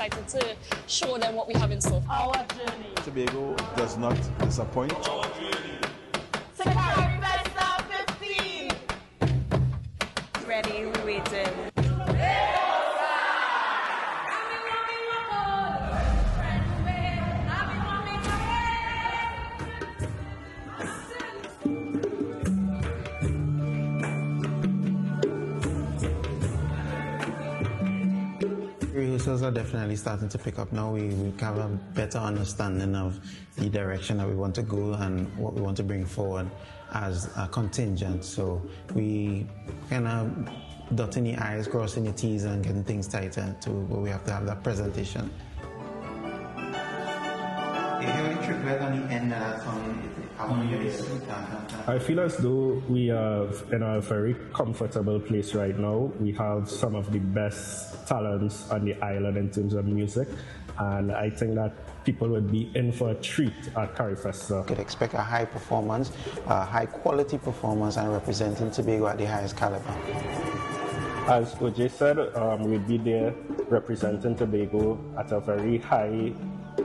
excited to show them what we have in store. Our journey. Tobago does not disappoint. To CARIFESTA 15. Ready, we're waiting. Rehearsals are definitely starting to pick up now. We have a better understanding of the direction that we want to go and what we want to bring forward as a contingent. So we kind of dotting the I's, crossing the T's, and getting things tighter to where we have to have that presentation. I feel as though we are in a very comfortable place right now. We have some of the best talents on the island in terms of music, and I think that people would be in for a treat at CARIFESTA. You could expect a high performance, a high quality performance, and representing Tobago at the highest caliber. As Ojay said, we'll be there representing Tobago at a very high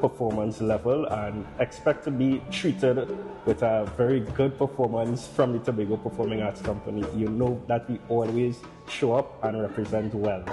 performance level and expect to be treated with a very good performance from the Tobago Performing Arts Company. You know that we always show up and represent well.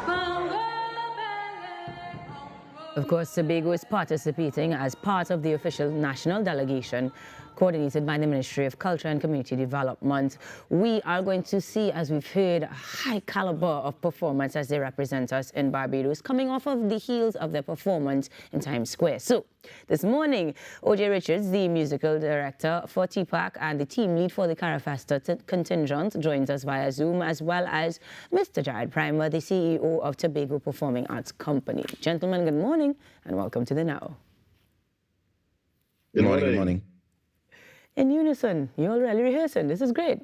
Of course, Tobago is participating as part of the official national delegation coordinated by the Ministry of Culture and Community Development. We are going to see, as we've heard, a high caliber of performance as they represent us in Barbados, coming off of the heels of their performance in Times Square. So, this morning, Ojay Richards, the musical director for TPAC and the team lead for the CARIFESTA contingent, joins us via Zoom, as well as Mr. Prima, the CEO of Tobago Performing Arts Company. Gentlemen, good morning and welcome to the Now. Good morning. Good morning. In unison, you're already rehearsing. This is great.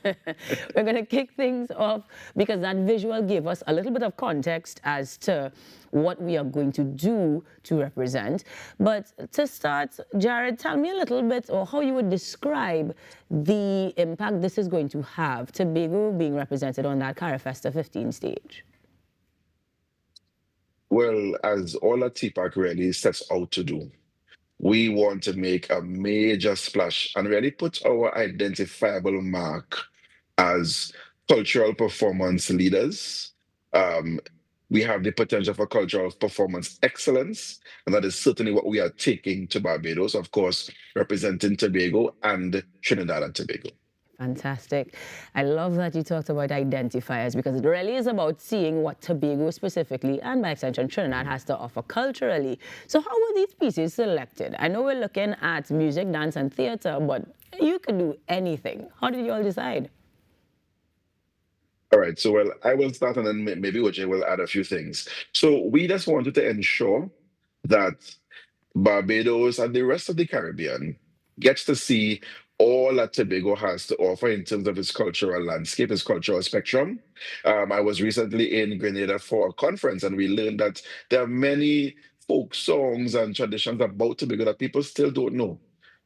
We're going to kick things off because that visual gave us a little bit of context as to what we are going to do to represent. But to start, Jared, tell me a little bit or how you would describe the impact this is going to have, Tobago being represented on that CARIFESTA 15 stage. Well, as all at TPAC really sets out to do, we want to make a major splash and really put our identifiable mark as cultural performance leaders. We have the potential for cultural performance excellence, and that is certainly what we are taking to Barbados, of course, representing Tobago and Trinidad and Tobago. Fantastic. I love that you talked about identifiers because it really is about seeing what Tobago specifically and by extension Trinidad has to offer culturally. So how were these pieces selected? I know we're looking at music, dance and theatre, but you could do anything. How did you all decide? All right, so well, I will start and then maybe Ojay will add a few things. So we just wanted to ensure that Barbados and the rest of the Caribbean gets to see all that Tobago has to offer in terms of its cultural landscape, its cultural spectrum. I was recently in Grenada for a conference, and we learned that there are many folk songs and traditions about Tobago that people still don't know.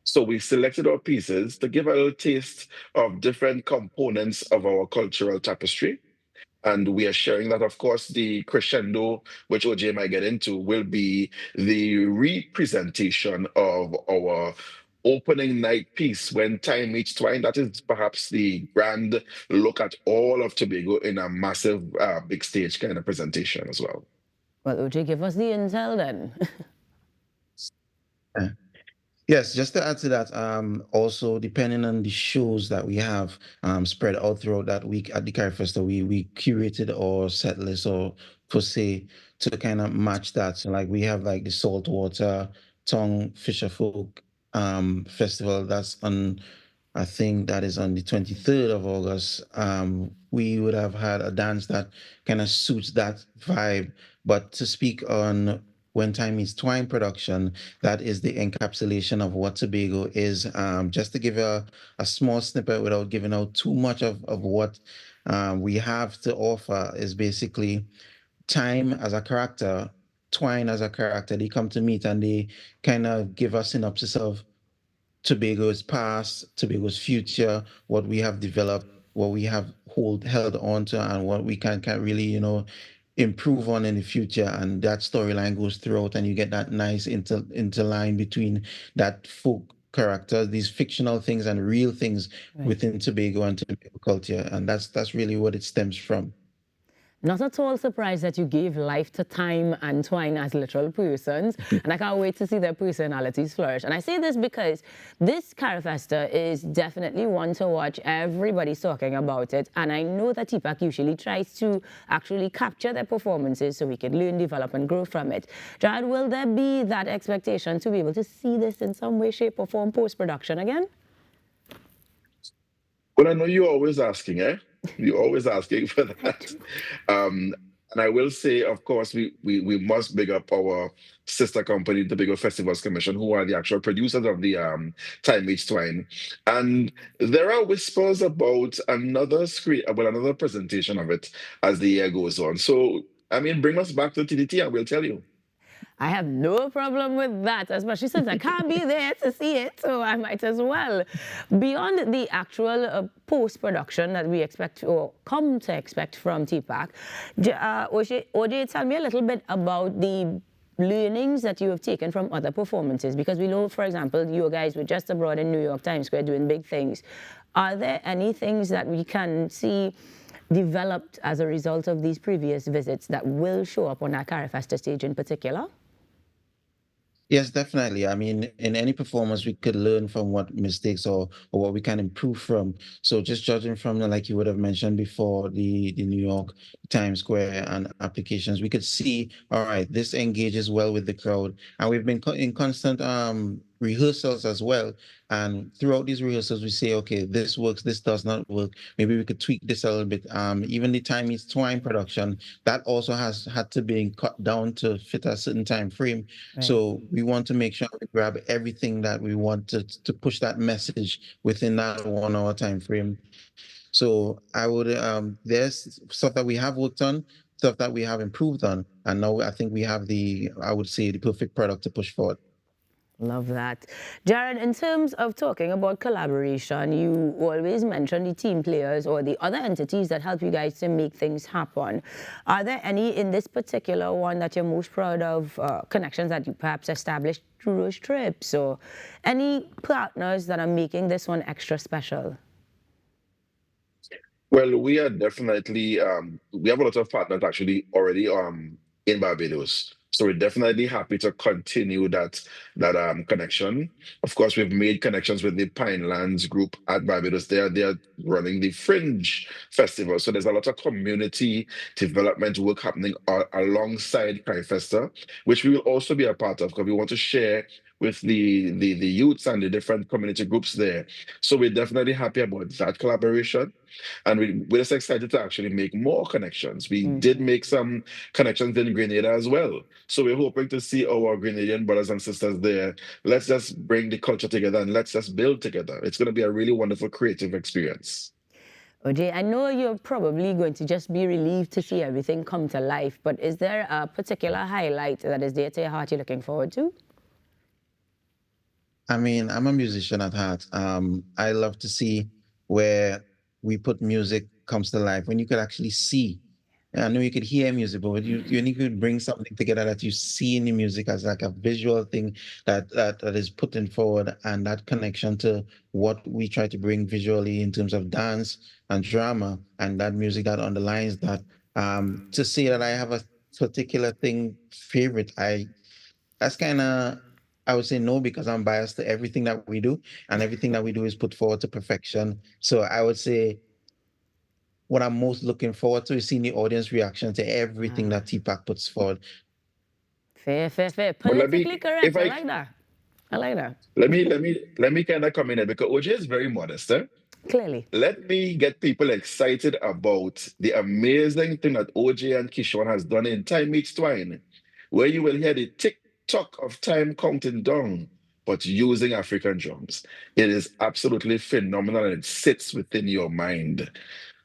So we selected our pieces to give a little taste of different components of our cultural tapestry. And we are sharing that, of course, the crescendo, which Ojay might get into, will be the representation of our opening night piece, When Time Meets Twine. That is perhaps the grand look at all of Tobago in a massive big stage kind of presentation as well. Well, Ojay, give us the intel then. Yes, just to add to that, also depending on the shows that we have spread out throughout that week at the CARIFESTA, we curated our set list or per se to kind of match that. So like we have like the Saltwater Tongue Fisher Folk festival that's on, I think that is on the 23rd of August. We would have had a dance that kind of suits that vibe. But to speak on When Time Meets Twine production, that is the encapsulation of what Tobago is. Just to give a small snippet without giving out too much of what we have to offer is basically Time as a character, Twine as a character. They come to meet and they kind of give a synopsis of Tobago's past, Tobago's future, what we have developed, what we have held on to, and what we can really, improve on in the future, and that storyline goes throughout, and you get that nice interline between that folk character, these fictional things and real things within Tobago and Tobago culture, and that's really what it stems from. Not at all surprised that you gave life to Time and Twine as literal persons, and I can't wait to see their personalities flourish. And I say this because this CARIFESTA is definitely one to watch. Everybody's talking about it, and I know that TPAC usually tries to actually capture their performances so we can learn, develop, and grow from it. Jared, will there be that expectation to be able to see this in some way, shape, or form post-production again? Well, I know you're always asking, eh? You're always asking for that. And I will say, of course, we must big up our sister company, the Tobago Festivals Commission, who are the actual producers of the Time Meets Twine. And there are whispers about another another presentation of it as the year goes on. So, I mean, bring us back to TDT and we'll tell you. I have no problem with that, especially since I can't be there to see it, so I might as well. Beyond the actual post-production that we expect or come to expect from TPAC, Ojay, tell me a little bit about the learnings that you have taken from other performances, because we know, for example, you guys were just abroad in New York Times Square doing big things. Are there any things that we can see developed as a result of these previous visits that will show up on our CARIFESTA stage in particular? Yes, definitely. I mean, in any performance, we could learn from what mistakes or what we can improve from. So just judging from, like you would have mentioned before, the New York Times Square and applications, we could see, all right, this engages well with the crowd. And we've been in constant rehearsals as well. And throughout these rehearsals, we say, okay, this works, this does not work. Maybe we could tweak this a little bit. Even the Time Meets Twine production, that also has had to be cut down to fit a certain time frame. Right. So we want to make sure we grab everything that we want to push that message within that 1 hour time frame. So I would, there's stuff that we have worked on, stuff that we have improved on, and now I think we have I would say, the perfect product to push forward. Love that. Jared, in terms of talking about collaboration, you always mention the team players or the other entities that help you guys to make things happen. Are there any in this particular one that you're most proud of, connections that you perhaps established through those trips, or any partners that are making this one extra special? Well, we are definitely we have a lot of partners actually already in Barbados. So we're definitely happy to continue that connection. Of course, we've made connections with the Pinelands group at Barbados. They're running the Fringe Festival. So there's a lot of community development work happening alongside CARIFESTA, which we will also be a part of, because we want to share with the youths and the different community groups there. So we're definitely happy about that collaboration. And we're just excited to actually make more connections. We did make some connections in Grenada as well. So we're hoping to see our Grenadian brothers and sisters there. Let's just bring the culture together and let's just build together. It's going to be a really wonderful creative experience. Ojay, I know you're probably going to just be relieved to see everything come to life, but is there a particular highlight that is dear to your heart you're looking forward to? I mean, I'm a musician at heart. I love to see where we put music comes to life, when you could actually see. I know you could hear music, but you could bring something together that you see in the music as like a visual thing that is putting forward, and that connection to what we try to bring visually in terms of dance and drama, and that music that underlines that. To say that I have a particular thing favorite, that's kind of, I would say no, because I'm biased to everything that we do, and everything that we do is put forward to perfection. So I would say what I'm most looking forward to is seeing the audience reaction to everything that TPAC puts forward. Fair. Politically correct. I like that. I like that. Let me kind of come in here, because Ojay is very modest, eh? Clearly. Let me get people excited about the amazing thing that Ojay and Kishwan has done in Time Meets Twine, where you will hear the tick-tock of time counting down, but using African drums. It is absolutely phenomenal, and it sits within your mind.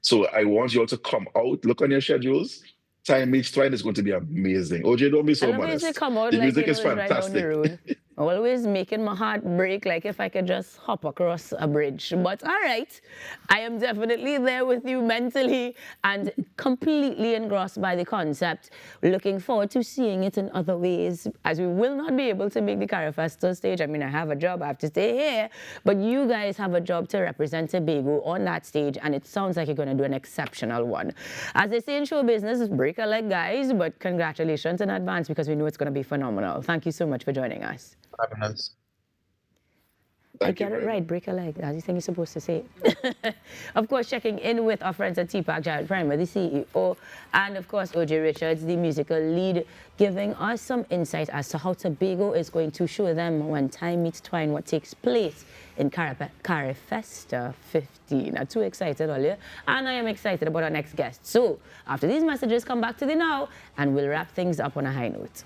So I want you all to come out, look on your schedules. Time Meets Twine is going to be amazing. Ojay, don't be so modest. Come out the like music is right down the fantastic. road. Always making my heart break like if I could just hop across a bridge. But all right, I am definitely there with you mentally and completely engrossed by the concept. Looking forward to seeing it in other ways, as we will not be able to make the CARIFESTA stage. I mean, I have a job, I have to stay here, but you guys have a job to represent Tobago on that stage, and it sounds like you're going to do an exceptional one. As they say in show business, break a leg, guys, but congratulations in advance because we know it's going to be phenomenal. Thank you so much for joining us. Fabulous. I get it right, break a leg. That's the thing you're supposed to say. Of course, checking in with our friends at TPAC, Prima, the CEO, and of course, Ojay Richards, the musical lead, giving us some insight as to how Tobago is going to show them when time meets twine what takes place in CARIFESTA 15. I'm too excited earlier, and I am excited about our next guest. So, after these messages, come back to the now, and we'll wrap things up on a high note.